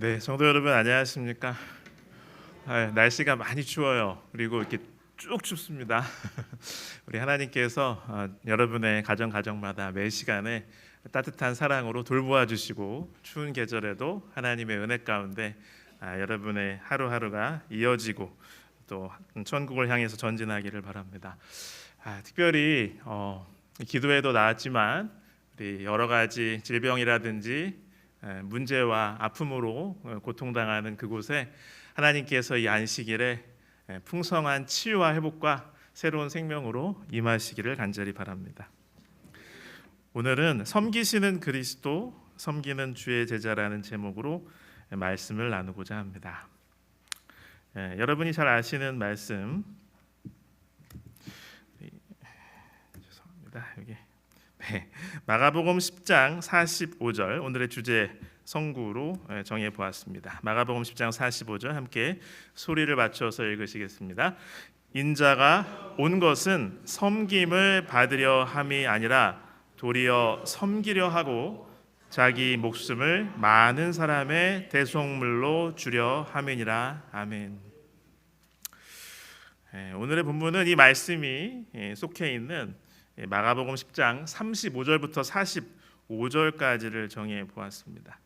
네, 성도 여러분 안녕하십니까? 날씨가 많이 추워요. 그리고 이렇게 쭉 춥습니다. 우리 하나님께서 여러분의 가정마다 매 시간에 따뜻한 사랑으로 돌보아 주시고 추운 계절에도 하나님의 은혜 가운데 여러분의 하루하루가 이어지고 또 천국을 향해서 전진하기를 바랍니다. 특별히 기도에도 나왔지만 우리 여러 가지 질병이라든지 문제와 아픔으로 고통당하는 그곳에 하나님께서 이 안식일에 풍성한 치유와 회복과 새로운 생명으로 임하시기를 간절히 바랍니다. 오늘은 섬기시는 그리스도, 섬기는 주의 제자라는 제목으로 말씀을 나누고자 합니다. 여러분이 잘 아시는 말씀, 죄송합니다. 여기 마가복음 10장 45절 오늘의 주제 성구로 정해 보았습니다. 마가복음 10장 45절 함께 소리를 맞춰서 읽으시겠습니다. 인자가 온 것은 섬김을 받으려 함이 아니라 도리어 섬기려 하고 자기 목숨을 많은 사람의 대속물로 주려 함이니라. 아멘. 오늘의 본문은 이 말씀이 속해 있는 마가복음 10장 35절부터 45절까지를 정해 보았습니다.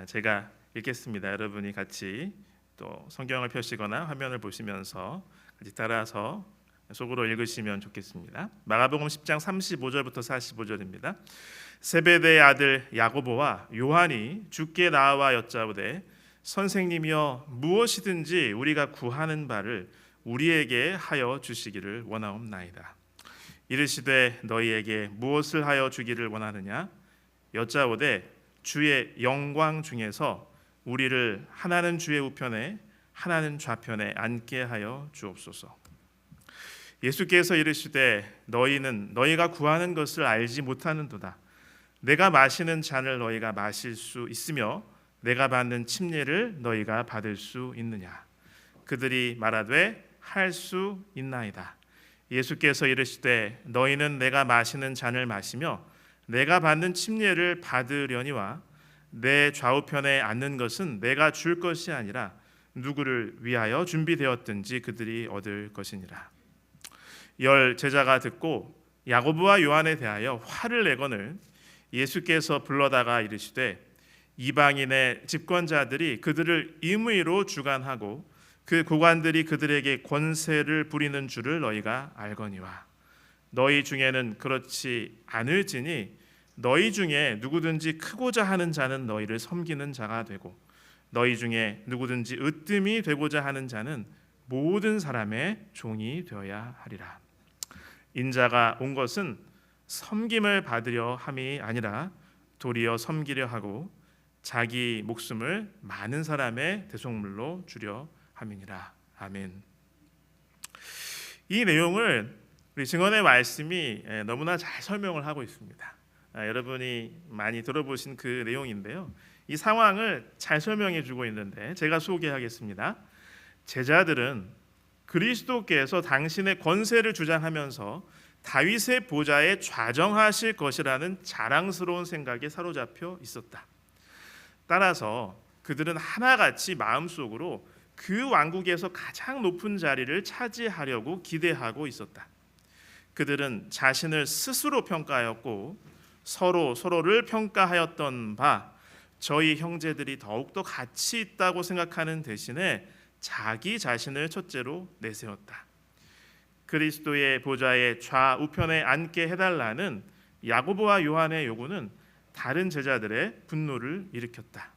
제가 읽겠습니다. 여러분이 같이 또 성경을 펴시거나 화면을 보시면서 같이 따라서 속으로 읽으시면 좋겠습니다. 마가복음 10장 35절부터 45절입니다. 세베대의 아들 야고보와 요한이 주께 나와 여짜오되 선생님이여 무엇이든지 우리가 구하는 바를 우리에게 하여 주시기를 원하옵나이다. 이르시되 너희에게 무엇을 하여 주기를 원하느냐 여짜오되 주의 영광 중에서 우리를 하나는 주의 우편에 하나는 좌편에 앉게 하여 주옵소서. 예수께서 이르시되 너희는 너희가 구하는 것을 알지 못하는도다. 내가 마시는 잔을 너희가 마실 수 있으며 내가 받는 침례를 너희가 받을 수 있느냐. 그들이 말하되 할 수 있나이다. 예수께서 이르시되 너희는 내가 마시는 잔을 마시며 내가 받는 침례를 받으려니와 내 좌우편에 앉는 것은 내가 줄 것이 아니라 누구를 위하여 준비되었든지 그들이 얻을 것이니라. 열 제자가 듣고 야고보와 요한에 대하여 화를 내거늘 예수께서 불러다가 이르시되 이방인의 집권자들이 그들을 임의로 주관하고 그 고관들이 그들에게 권세를 부리는 줄을 너희가 알거니와 너희 중에는 그렇지 않을지니 너희 중에 누구든지 크고자 하는 자는 너희를 섬기는 자가 되고 너희 중에 누구든지 으뜸이 되고자 하는 자는 모든 사람의 종이 되어야 하리라. 인자가 온 것은 섬김을 받으려 함이 아니라 도리어 섬기려 하고 자기 목숨을 많은 사람의 대속물로 주려 함이니라. 아멘. 이 내용을 우리 증언의 말씀이 너무나 잘 설명을 하고 있습니다. 여러분이 많이 들어보신 그 내용인데요. 이 상황을 잘 설명해 주고 있는데 제가 소개하겠습니다. 제자들은 그리스도께서 당신의 권세를 주장하면서 다윗의 보좌에 좌정하실 것이라는 자랑스러운 생각에 사로잡혀 있었다. 따라서 그들은 하나같이 마음속으로 그 왕국에서 가장 높은 자리를 차지하려고 기대하고 있었다. 그들은 자신을 스스로 평가하였고 서로를 평가하였던 바 저희 형제들이 더욱더 가치 있다고 생각하는 대신에 자기 자신을 첫째로 내세웠다. 그리스도의 보좌의 좌우편에 앉게 해달라는 야고보와 요한의 요구는 다른 제자들의 분노를 일으켰다.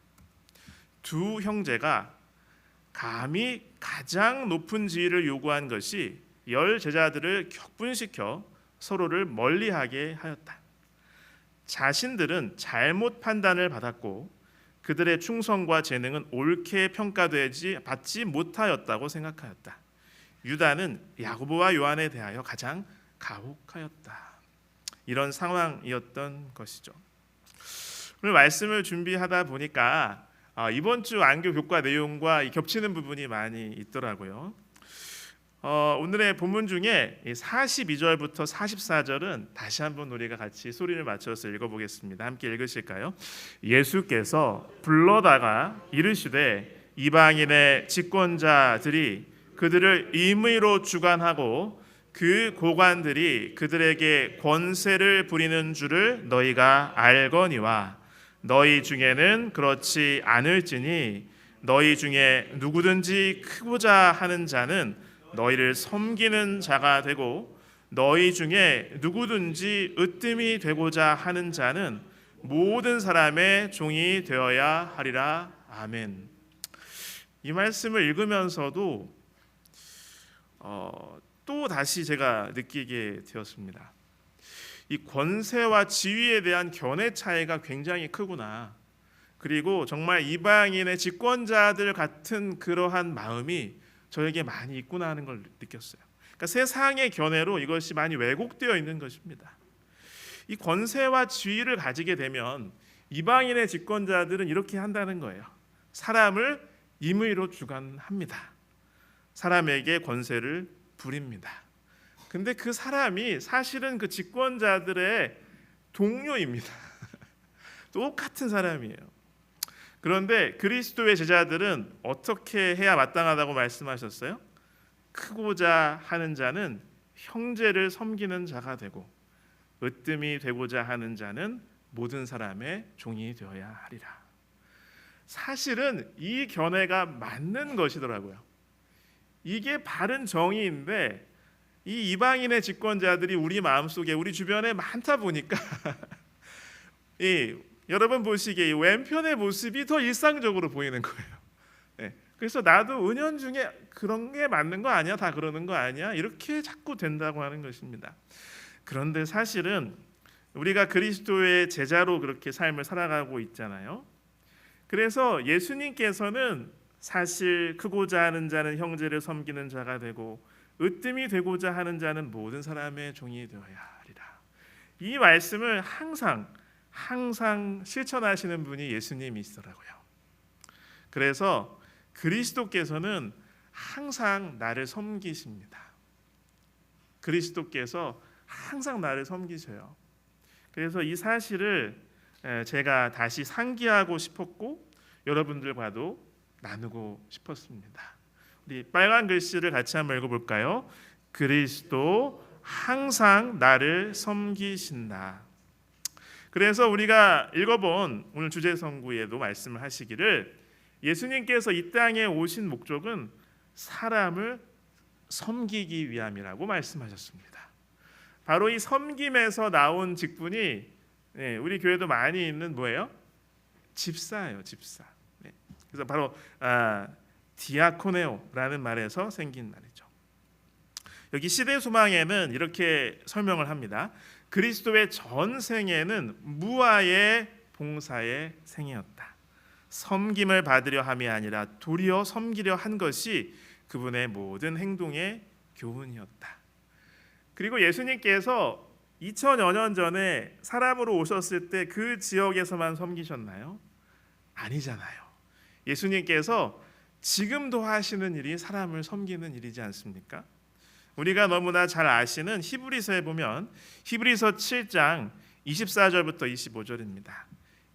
두 형제가 감히 가장 높은 지위를 요구한 것이 열 제자들을 격분시켜 서로를 멀리하게 하였다. 자신들은 잘못 판단을 받았고 그들의 충성과 재능은 옳게 받지 못하였다고 생각하였다. 유다는 야고보와 요한에 대하여 가장 가혹하였다. 이런 상황이었던 것이죠. 오늘 말씀을 준비하다 보니까 이번 주 안교 교과 내용과 겹치는 부분이 많이 있더라고요. 오늘의 본문 중에 42절부터 44절은 다시 한번 우리가 같이 소리를 맞춰서 읽어보겠습니다. 함께 읽으실까요? 예수께서 불러다가 이르시되 이방인의 집권자들이 그들을 임의로 주관하고 그 고관들이 그들에게 권세를 부리는 줄을 너희가 알거니와 너희 중에는 그렇지 않을지니 너희 중에 누구든지 크고자 하는 자는 너희를 섬기는 자가 되고 너희 중에 누구든지 으뜸이 되고자 하는 자는 모든 사람의 종이 되어야 하리라. 아멘. 이 말씀을 읽으면서도 또 다시 제가 느끼게 되었습니다. 이 권세와 지위에 대한 견해 차이가 굉장히 크구나. 그리고 정말 이방인의 집권자들 같은 그러한 마음이 저에게 많이 있구나 하는 걸 느꼈어요. 그러니까 세상의 견해로 이것이 많이 왜곡되어 있는 것입니다. 이 권세와 지위를 가지게 되면 이방인의 집권자들은 이렇게 한다는 거예요. 사람을 임의로 주관합니다. 사람에게 권세를 부립니다. 근데 그 사람이 사실은 그 집권자들의 동료입니다. 똑같은 사람이에요. 그런데 그리스도의 제자들은 어떻게 해야 마땅하다고 말씀하셨어요? 크고자 하는 자는 형제를 섬기는 자가 되고 으뜸이 되고자 하는 자는 모든 사람의 종이 되어야 하리라. 사실은 이 견해가 맞는 것이더라고요. 이게 바른 정의인데 이 이방인의 집권자들이 우리 마음속에 우리 주변에 많다 보니까 여러분 보시기에 이 왼편의 모습이 더 일상적으로 보이는 거예요. 그래서 나도 은연중에 그런 게 맞는 거 아니야? 다 그러는 거 아니야? 이렇게 자꾸 된다고 하는 것입니다. 그런데 사실은 우리가 그리스도의 제자로 그렇게 삶을 살아가고 있잖아요. 그래서 예수님께서는 사실 크고자 하는 자는 형제를 섬기는 자가 되고 으뜸이 되고자 하는 자는 모든 사람의 종이 되어야 하리라. 이 말씀을 항상 실천하시는 분이 예수님이시더라고요. 그래서 그리스도께서는 항상 나를 섬기십니다. 그리스도께서 항상 나를 섬기셔요. 그래서 이 사실을 제가 다시 상기하고 싶었고 여러분들과도 나누고 싶었습니다. 우리 빨간 글씨를 같이 한번 읽어볼까요? 그리스도 항상 나를 섬기신다. 그래서 우리가 읽어본 오늘 주제 선구에도 말씀을 하시기를 예수님께서 이 땅에 오신 목적은 사람을 섬기기 위함이라고 말씀하셨습니다. 바로 이 섬김에서 나온 직분이 우리 교회도 많이 있는 뭐예요? 집사예요, 집사. 그래서 바로 디아코네오라는 말에서 생긴 말이죠. 여기 시대소망에는 이렇게 설명을 합니다. 그리스도의 전생에는 무아의 봉사의 생이었다. 섬김을 받으려 함이 아니라 도리어 섬기려 한 것이 그분의 모든 행동의 교훈이었다. 그리고 예수님께서 2000여 년 전에 사람으로 오셨을 때 그 지역에서만 섬기셨나요? 아니잖아요. 예수님께서 지금도 하시는 일이 사람을 섬기는 일이지 않습니까? 우리가 너무나 잘 아시는 히브리서에 보면 히브리서 7장 24절부터 25절입니다.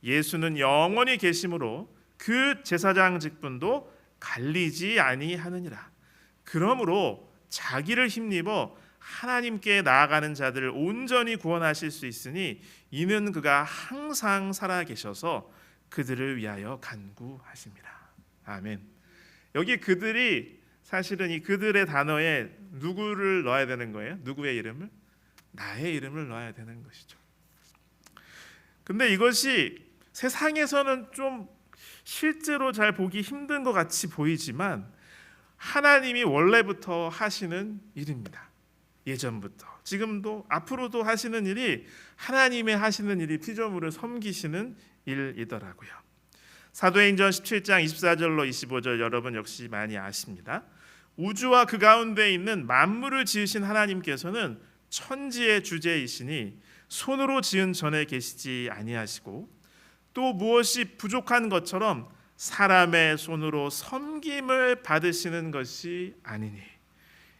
예수는 영원히 계심으로 그 제사장 직분도 갈리지 아니하느니라. 그러므로 자기를 힘입어 하나님께 나아가는 자들을 온전히 구원하실 수 있으니 이는 그가 항상 살아계셔서 그들을 위하여 간구하십니다. 아멘. 여기 그들이 사실은 이 그들의 단어에 누구를 넣어야 되는 거예요? 누구의 이름을? 나의 이름을 넣어야 되는 것이죠. 근데 이것이 세상에서는 좀 실제로 잘 보기 힘든 것 같이 보이지만 하나님이 원래부터 하시는 일입니다. 예전부터 지금도 앞으로도 하시는 일이 하나님의 하시는 일이 피조물을 섬기시는 일이더라고요. 사도행전 17장 24절로 25절 여러분 역시 많이 아십니다. 우주와 그 가운데 있는 만물을 지으신 하나님께서는 천지의 주제이시니 손으로 지은 전에 계시지 아니하시고 또 무엇이 부족한 것처럼 사람의 손으로 섬김을 받으시는 것이 아니니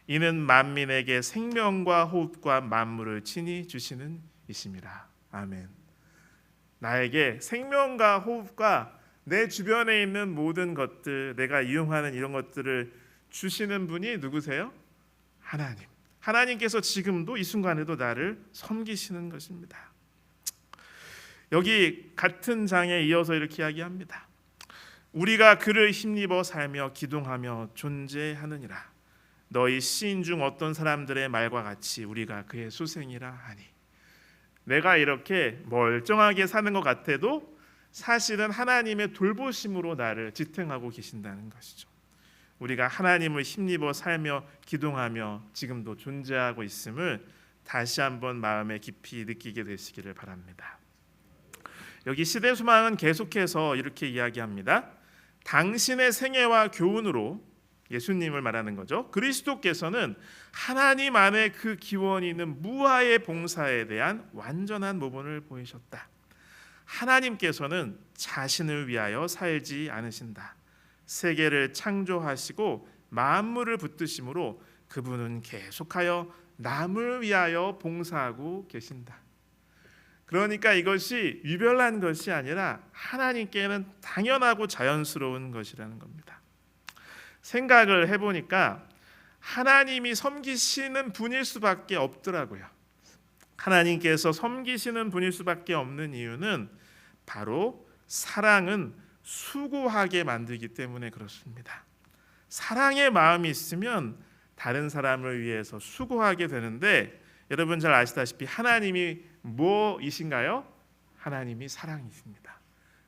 이는 만민에게 생명과 호흡과 만물을 친히 주시는 이심이라. 아멘. 나에게 생명과 호흡과 내 주변에 있는 모든 것들, 내가 이용하는 이런 것들을 주시는 분이 누구세요? 하나님. 하나님께서 지금도 이 순간에도 나를 섬기시는 것입니다. 여기 같은 장에 이어서 이렇게 이야기합니다. 우리가 그를 힘입어 살며 기동하며 존재하느니라. 너희 시인 중 어떤 사람들의 말과 같이 우리가 그의 수생이라 하니. 내가 이렇게 멀쩡하게 사는 것 같아도 사실은 하나님의 돌보심으로 나를 지탱하고 계신다는 것이죠. 우리가 하나님을 힘입어 살며 기동하며 지금도 존재하고 있음을 다시 한번 마음에 깊이 느끼게 되시기를 바랍니다. 여기 시대소망은 계속해서 이렇게 이야기합니다. 당신의 생애와 교훈으로, 예수님을 말하는 거죠, 그리스도께서는 하나님 안에 그 기원이 있는 무하의 봉사에 대한 완전한 모범을 보이셨다. 하나님께서는 자신을 위하여 살지 않으신다. 세계를 창조하시고 만물을 붙드심으로 그분은 계속하여 남을 위하여 봉사하고 계신다. 그러니까 이것이 유별난 것이 아니라 하나님께는 당연하고 자연스러운 것이라는 겁니다. 생각을 해보니까 하나님이 섬기시는 분일 수밖에 없더라고요. 하나님께서 섬기시는 분일 수밖에 없는 이유는 바로 사랑은 수고하게 만들기 때문에 그렇습니다. 사랑의 마음이 있으면 다른 사람을 위해서 수고하게 되는데, 여러분 잘 아시다시피 하나님이 뭐이신가요? 하나님이 사랑이십니다.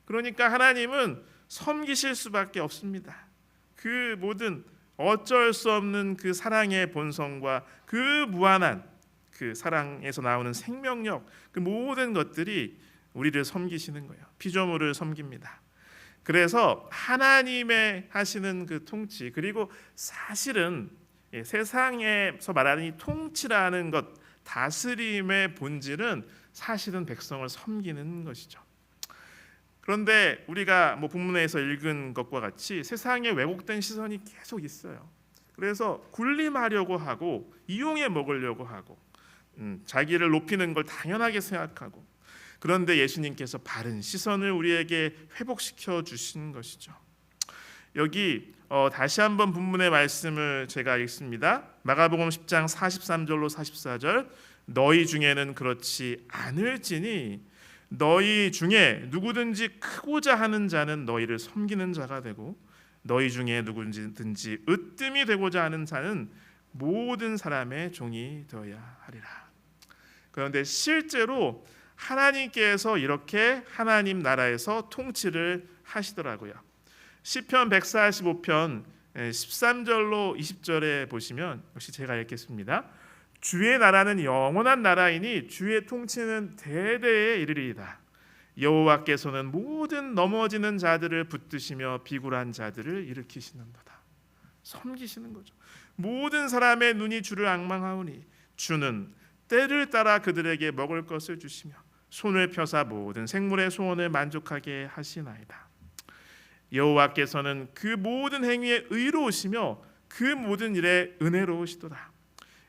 그러니까 하나님은 섬기실 수밖에 없습니다. 그 모든 어쩔 수 없는 그 사랑의 본성과 그 무한한 그 사랑에서 나오는 생명력, 그 모든 것들이 우리를 섬기시는 거예요. 피조물을 섬깁니다. 그래서 하나님의 하시는 그 통치, 그리고 사실은 세상에서 말하는 이 통치라는 것, 다스림의 본질은 사실은 백성을 섬기는 것이죠. 그런데 우리가 본문에서 읽은 것과 같이 세상에 왜곡된 시선이 계속 있어요. 그래서 군림하려고 하고 이용해 먹으려고 하고 자기를 높이는 걸 당연하게 생각하고, 그런데 예수님께서 바른 시선을 우리에게 회복시켜 주신 것이죠. 여기 다시 한번 본문의 말씀을 제가 읽습니다. 마가복음 10장 43절로 44절. 너희 중에는 그렇지 않을지니 너희 중에 누구든지 크고자 하는 자는 너희를 섬기는 자가 되고, 너희 중에 누구든지 으뜸이 되고자 하는 자는 모든 사람의 종이 되어야 하리라. 그런데 실제로 하나님께서 이렇게 하나님 나라에서 통치를 하시더라고요. 시편 145편 13절로 20절에 보시면, 역시 제가 읽겠습니다. 주의 나라는 영원한 나라이니 주의 통치는 대대에 이르리이다. 여호와께서는 모든 넘어지는 자들을 붙드시며 비굴한 자들을 일으키시는도다. 섬기시는 거죠. 모든 사람의 눈이 주를 앙망하오니 주는 때를 따라 그들에게 먹을 것을 주시며 손을 펴사 모든 생물의 소원을 만족하게 하시나이다. 여호와께서는 그 모든 행위에 의로우시며 그 모든 일에 은혜로우시도다.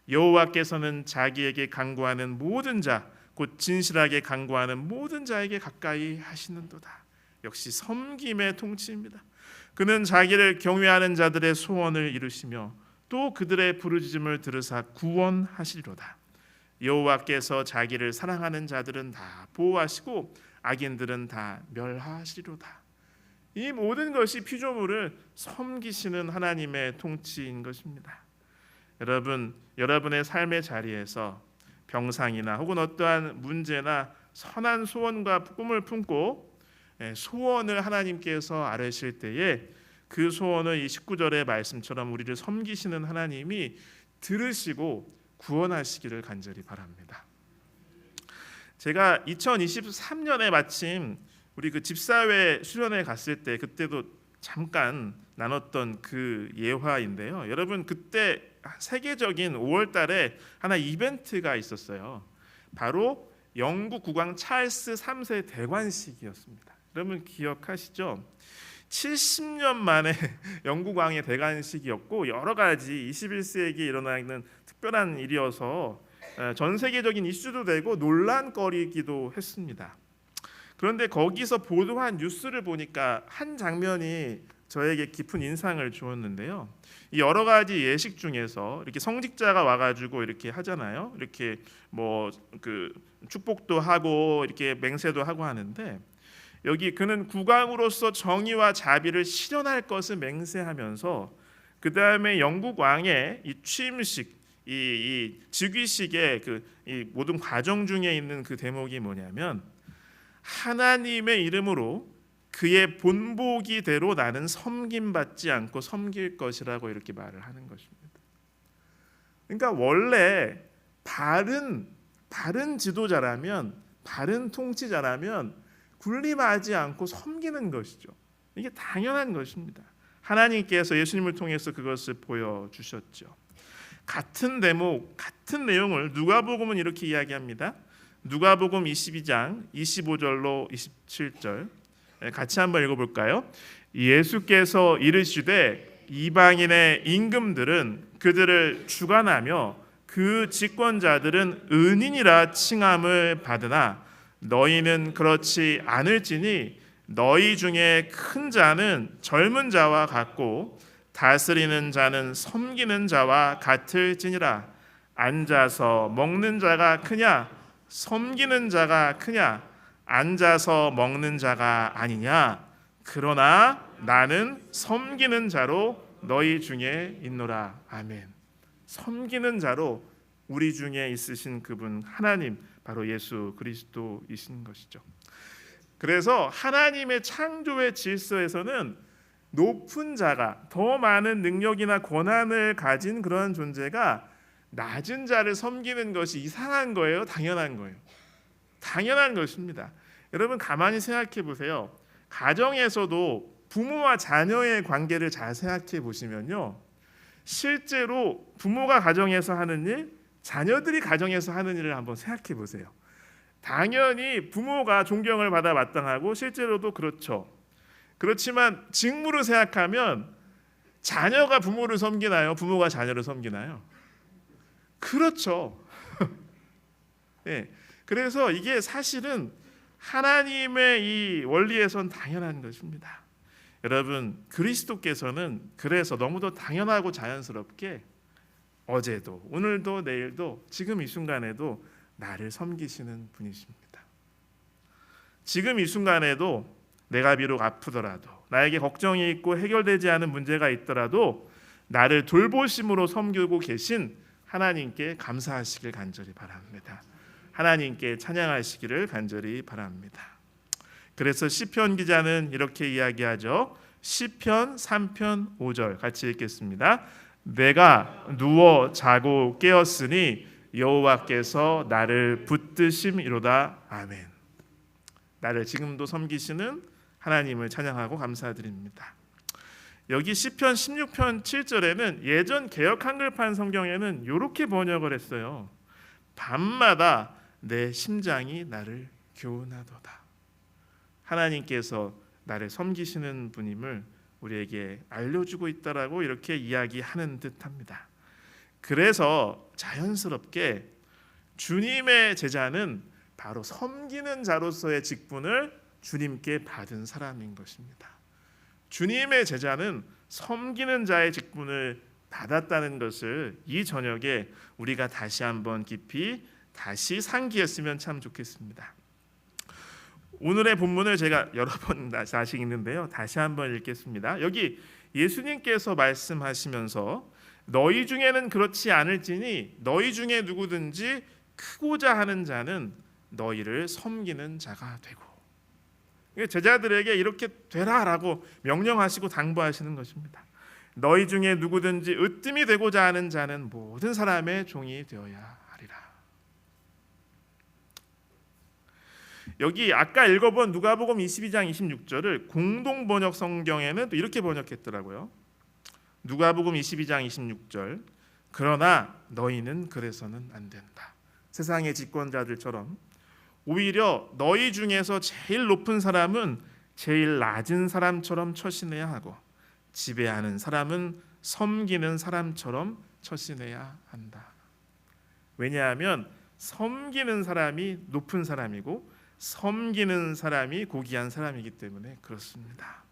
여호와께서는 자기에게 간구하는 모든 자, 곧 진실하게 간구하는 모든 자에게 가까이 하시는도다. 역시 섬김의 통치입니다. 그는 자기를 경외하는 자들의 소원을 이루시며 또 그들의 부르짖음을 들으사 구원하시리로다. 여호와께서 자기를 사랑하는 자들은 다 보호하시고 악인들은 다 멸하시리로다. 이 모든 것이 피조물을 섬기시는 하나님의 통치인 것입니다. 여러분, 여러분의 삶의 자리에서 병상이나 혹은 어떠한 문제나 선한 소원과 꿈을 품고 소원을 하나님께서 아뢰실 때에 그 소원을 이 19절의 말씀처럼 우리를 섬기시는 하나님이 들으시고 구원하시기를 간절히 바랍니다. 제가 2023년에 마침 우리 그 집사회 수련회 갔을 때, 그때도 잠깐 나눴던 그 예화인데요. 여러분, 그때 세계적인 5월 달에 하나 이벤트가 있었어요. 바로 영국 국왕 찰스 3세 대관식이었습니다. 여러분 기억하시죠? 70년 만에 영국 왕의 대관식이었고 여러 가지 21세기에 일어나는 특별한 일이어서 전 세계적인 이슈도 되고 논란거리이기도 했습니다. 그런데 거기서 보도한 뉴스를 보니까 한 장면이 저에게 깊은 인상을 주었는데요. 이 여러 가지 예식 중에서 이렇게 성직자가 와가지고 이렇게 하잖아요. 이렇게 뭐 그 축복도 하고 이렇게 맹세도 하고 하는데 여기 그는 국왕으로서 정의와 자비를 실현할 것을 맹세하면서 그 다음에 영국 왕의 이 취임식, 이 즉위식의 이 모든 과정 중에 있는 그 대목이 뭐냐면 하나님의 이름으로 그의 본보기대로 나는 섬김받지 않고 섬길 것이라고 이렇게 말을 하는 것입니다. 그러니까 원래 바른 지도자라면, 바른 통치자라면 군림하지 않고 섬기는 것이죠. 이게 당연한 것입니다. 하나님께서 예수님을 통해서 그것을 보여주셨죠. 같은 대목, 같은 내용을 누가복음은 이렇게 이야기합니다. 누가복음 22장 25절로 27절 같이 한번 읽어볼까요? 예수께서 이르시되 이방인의 임금들은 그들을 주관하며 그 집권자들은 은인이라 칭함을 받으나 너희는 그렇지 않을지니 너희 중에 큰 자는 젊은 자와 같고 다스리는 자는 섬기는 자와 같을지니라. 앉아서 먹는 자가 크냐 섬기는 자가 크냐 앉아서 먹는 자가 아니냐. 그러나 나는 섬기는 자로 너희 중에 있노라. 아멘. 섬기는 자로 우리 중에 있으신 그분 하나님 바로 예수 그리스도이신 것이죠. 그래서 하나님의 창조의 질서에서는 높은 자가 더 많은 능력이나 권한을 가진 그런 존재가 낮은 자를 섬기는 것이 이상한 거예요? 당연한 거예요? 당연한 것입니다. 여러분 가만히 생각해 보세요. 가정에서도 부모와 자녀의 관계를 잘 생각해 보시면요, 실제로 부모가 가정에서 하는 일, 자녀들이 가정에서 하는 일을 한번 생각해 보세요. 당연히 부모가 존경을 받아 마땅하고 실제로도 그렇죠. 그렇지만 직무로 생각하면 자녀가 부모를 섬기나요? 부모가 자녀를 섬기나요? 그렇죠. 네. 그래서 이게 사실은 하나님의 이 원리에선 당연한 것입니다. 여러분 그리스도께서는 그래서 너무도 당연하고 자연스럽게 어제도 오늘도 내일도 지금 이 순간에도 나를 섬기시는 분이십니다. 지금 이 순간에도 내가 비록 아프더라도 나에게 걱정이 있고 해결되지 않은 문제가 있더라도 나를 돌보심으로 섬기고 계신 하나님께 감사하시길 간절히 바랍니다. 하나님께 찬양하시기를 간절히 바랍니다. 그래서 시편 기자는 이렇게 이야기하죠. 시편 3편 5절 같이 읽겠습니다. 내가 누워 자고 깨었으니 여호와께서 나를 붙드심이로다. 아멘. 나를 지금도 섬기시는 하나님을 찬양하고 감사드립니다. 여기 시편 16편 7절에는 예전 개역 한글판 성경에는 이렇게 번역을 했어요. 밤마다 내 심장이 나를 교훈하도다. 하나님께서 나를 섬기시는 분임을 우리에게 알려주고 있다라고 이렇게 이야기하는 듯합니다. 그래서 자연스럽게 주님의 제자는 바로 섬기는 자로서의 직분을 주님께 받은 사람인 것입니다. 주님의 제자는 섬기는 자의 직분을 받았다는 것을 이 저녁에 우리가 다시 한번 깊이 다시 상기했으면 참 좋겠습니다. 오늘의 본문을 제가 여러 번 다시 읽는데요. 다시 한번 읽겠습니다. 여기 예수님께서 말씀하시면서 너희 중에는 그렇지 않을지니 너희 중에 누구든지 크고자 하는 자는 너희를 섬기는 자가 되고, 제자들에게 이렇게 되라라고 명령하시고 당부하시는 것입니다. 너희 중에 누구든지 으뜸이 되고자 하는 자는 모든 사람의 종이 되어야 하리라. 여기 아까 읽어본 누가복음 22장 26절을 공동 번역 성경에는 또 이렇게 번역했더라고요. 누가복음 22장 26절 그러나 너희는 그래서는 안 된다. 세상의 집권자들처럼 오히려 너희 중에서 제일 높은 사람은 제일 낮은 사람처럼 처신해야 하고 지배하는 사람은 섬기는 사람처럼 처신해야 한다. 왜냐하면 섬기는 사람이 높은 사람이고 섬기는 사람이 고귀한 사람이기 때문에 그렇습니다.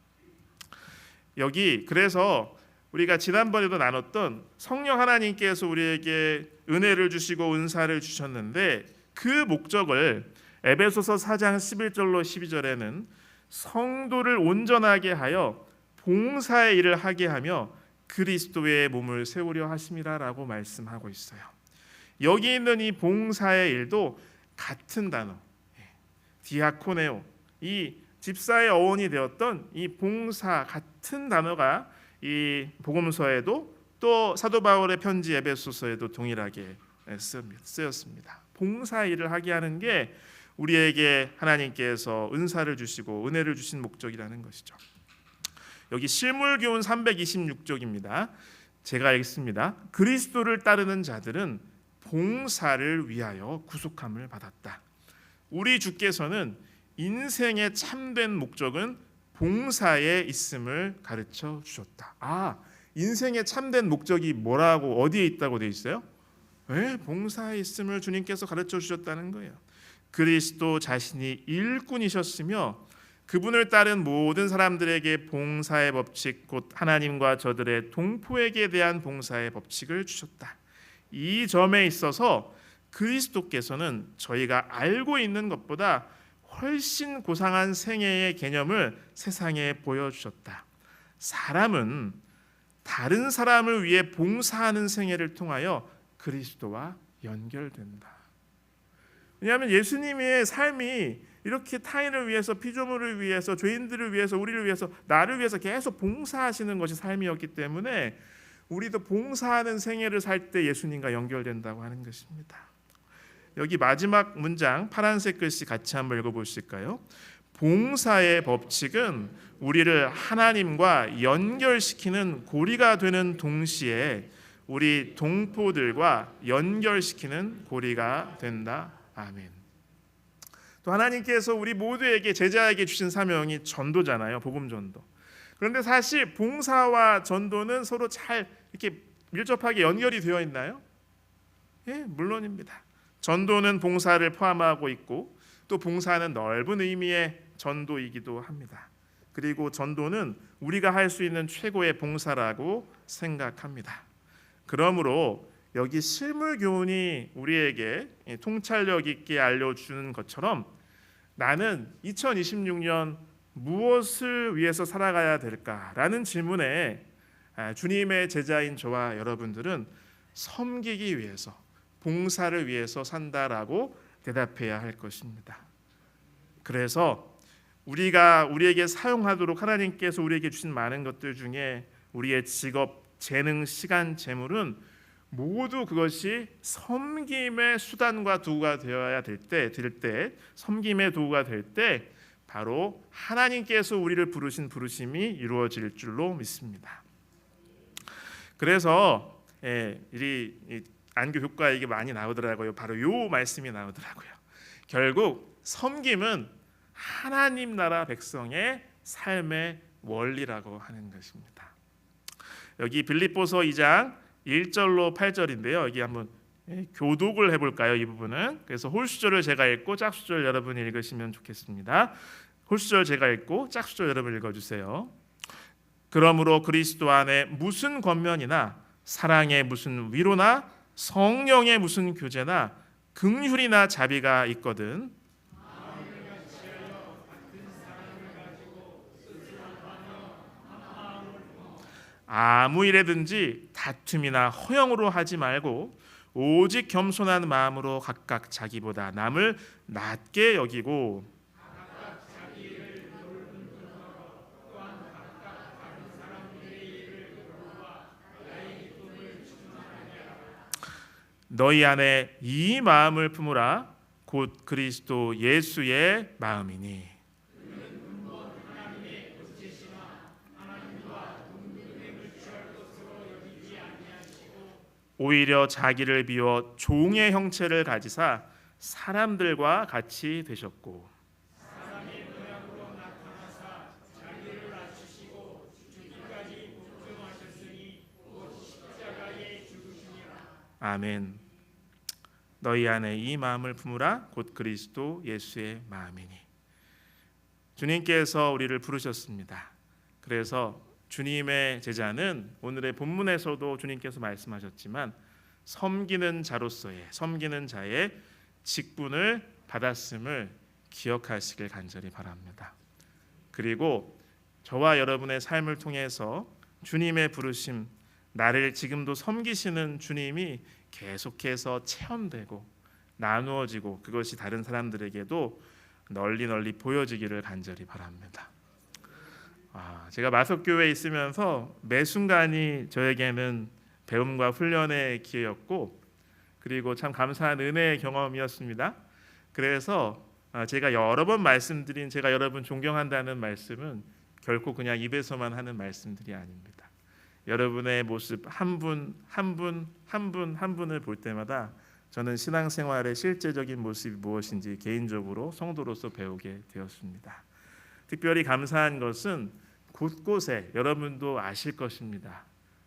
여기 그래서 우리가 지난번에도 나눴던 성령 하나님께서 우리에게 은혜를 주시고 은사를 주셨는데 그 목적을 에베소서 4장 11절로 12절에는 성도를 온전하게 하여 봉사의 일을 하게 하며 그리스도의 몸을 세우려 하심이라라고 말씀하고 있어요. 여기 있는 이 봉사의 일도 같은 단어, 디아코네오, 이 집사의 어원이 되었던 이 봉사 같은 단어가 이 복음서에도 또 사도 바울의 편지 에베소서에도 동일하게 쓰였습니다. 봉사 일을 하게 하는 게 우리에게 하나님께서 은사를 주시고 은혜를 주신 목적이라는 것이죠. 여기 실물교훈 326쪽입니다. 제가 읽습니다. 그리스도를 따르는 자들은 봉사를 위하여 구속함을 받았다. 우리 주께서는 인생의 참된 목적은 봉사에 있음을 가르쳐 주셨다. 인생의 참된 목적이 뭐라고 어디에 있다고 돼 있어요? 봉사에 있음을 주님께서 가르쳐 주셨다는 거예요. 그리스도 자신이 일꾼이셨으며 그분을 따른 모든 사람들에게 봉사의 법칙 곧 하나님과 저들의 동포에게 대한 봉사의 법칙을 주셨다. 이 점에 있어서 그리스도께서는 저희가 알고 있는 것보다 훨씬 고상한 생애의 개념을 세상에 보여주셨다. 사람은 다른 사람을 위해 봉사하는 생애를 통하여 그리스도와 연결된다. 왜냐하면 예수님의 삶이 이렇게 타인을 위해서, 피조물을 위해서, 죄인들을 위해서, 우리를 위해서, 나를 위해서 계속 봉사하시는 것이 삶이었기 때문에 우리도 봉사하는 생애를 살 때 예수님과 연결된다고 하는 것입니다. 여기 마지막 문장 파란색 글씨 같이 한번 읽어보실까요? 봉사의 법칙은 우리를 하나님과 연결시키는 고리가 되는 동시에 우리 동포들과 연결시키는 고리가 된다. 아멘. 또 하나님께서 우리 모두에게 제자에게 주신 사명이 전도잖아요. 복음 전도. 그런데 사실 봉사와 전도는 서로 잘 이렇게 밀접하게 연결이 되어 있나요? 물론입니다. 전도는 봉사를 포함하고 있고 또 봉사는 넓은 의미의 전도이기도 합니다. 그리고 전도는 우리가 할 수 있는 최고의 봉사라고 생각합니다. 그러므로 여기 실물 교훈이 우리에게 통찰력 있게 알려주는 것처럼 나는 2026년 무엇을 위해서 살아가야 될까라는 질문에 주님의 제자인 저와 여러분들은 섬기기 위해서, 봉사를 위해서 산다라고 대답해야 할 것입니다. 그래서 우리에게 사용하도록 하나님께서 우리에게 주신 많은 것들 중에 우리의 직업, 재능, 시간, 재물은 모두 그것이 섬김의 수단과 도구가 되어야 될 때, 섬김의 도구가 될 때 바로 하나님께서 우리를 부르신 부르심이 이루어질 줄로 믿습니다. 그래서 이 안교 교과에 이게 많이 나오더라고요. 바로 요 말씀이 나오더라고요. 결국 섬김은 하나님 나라 백성의 삶의 원리라고 하는 것입니다. 여기 빌립보서 2장 1절로 8절인데요. 여기 한번 교독을 해볼까요? 이 부분은. 그래서 홀수절을 제가 읽고 짝수절 여러분이 읽으시면 좋겠습니다. 홀수절 제가 읽고 짝수절 여러분 읽어주세요. 그러므로 그리스도 안에 무슨 권면이나 사랑의 무슨 위로나 성령의 무슨 교제나 긍휼이나 자비가 있거든 아무 일에든지 다툼이나 허영으로 하지 말고 오직 겸손한 마음으로 각각 자기보다 남을 낮게 여기고 너희 안에 이 마음을 품으라 곧 그리스도 예수의 마음이니 오히려 자기를 비워 종의 형체를 가지사 사람들과 같이 되셨고 아멘. 너희 안에 이 마음을 품으라. 곧 그리스도 예수의 마음이니. 주님께서 우리를 부르셨습니다. 그래서 주님의 제자는 오늘의 본문에서도 주님께서 말씀하셨지만 섬기는 자의 직분을 받았음을 기억하시길 간절히 바랍니다. 그리고 저와 여러분의 삶을 통해서 주님의 부르심, 나를 지금도 섬기시는 주님이 계속해서 체험되고 나누어지고 그것이 다른 사람들에게도 널리 보여지기를 간절히 바랍니다. 제가 마석교회에 있으면서 매 순간이 저에게는 배움과 훈련의 기회였고 그리고 참 감사한 은혜의 경험이었습니다. 그래서 제가 여러 번 말씀드린 제가 여러분 존경한다는 말씀은 결코 그냥 입에서만 하는 말씀들이 아닙니다. 여러분의 모습 한 분 한 분을 볼 때마다 저는 신앙생활의 실제적인 모습이 무엇인지 개인적으로 성도로서 배우게 되었습니다. 특별히 감사한 것은 곳곳에 여러분도 아실 것입니다.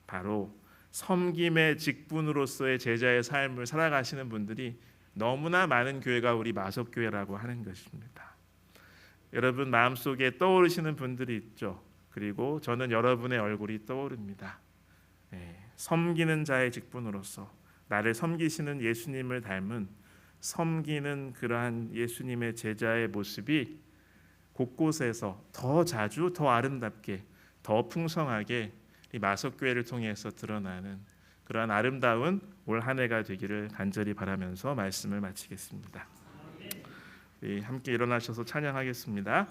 바로 섬김의 직분으로서의 제자의 삶을 살아가시는 분들이 너무나 많은 교회가 우리 마석교회라고 하는 것입니다. 여러분 마음속에 떠오르시는 분들이 있죠. 그리고 저는 여러분의 얼굴이 떠오릅니다. 섬기는 자의 직분으로서 나를 섬기시는 예수님을 닮은 섬기는 그러한 예수님의 제자의 모습이 곳곳에서 더 자주, 더 아름답게, 더 풍성하게 이 마석교회를 통해서 드러나는 그러한 아름다운 올 한 해가 되기를 간절히 바라면서 말씀을 마치겠습니다. 함께 일어나셔서 찬양하겠습니다.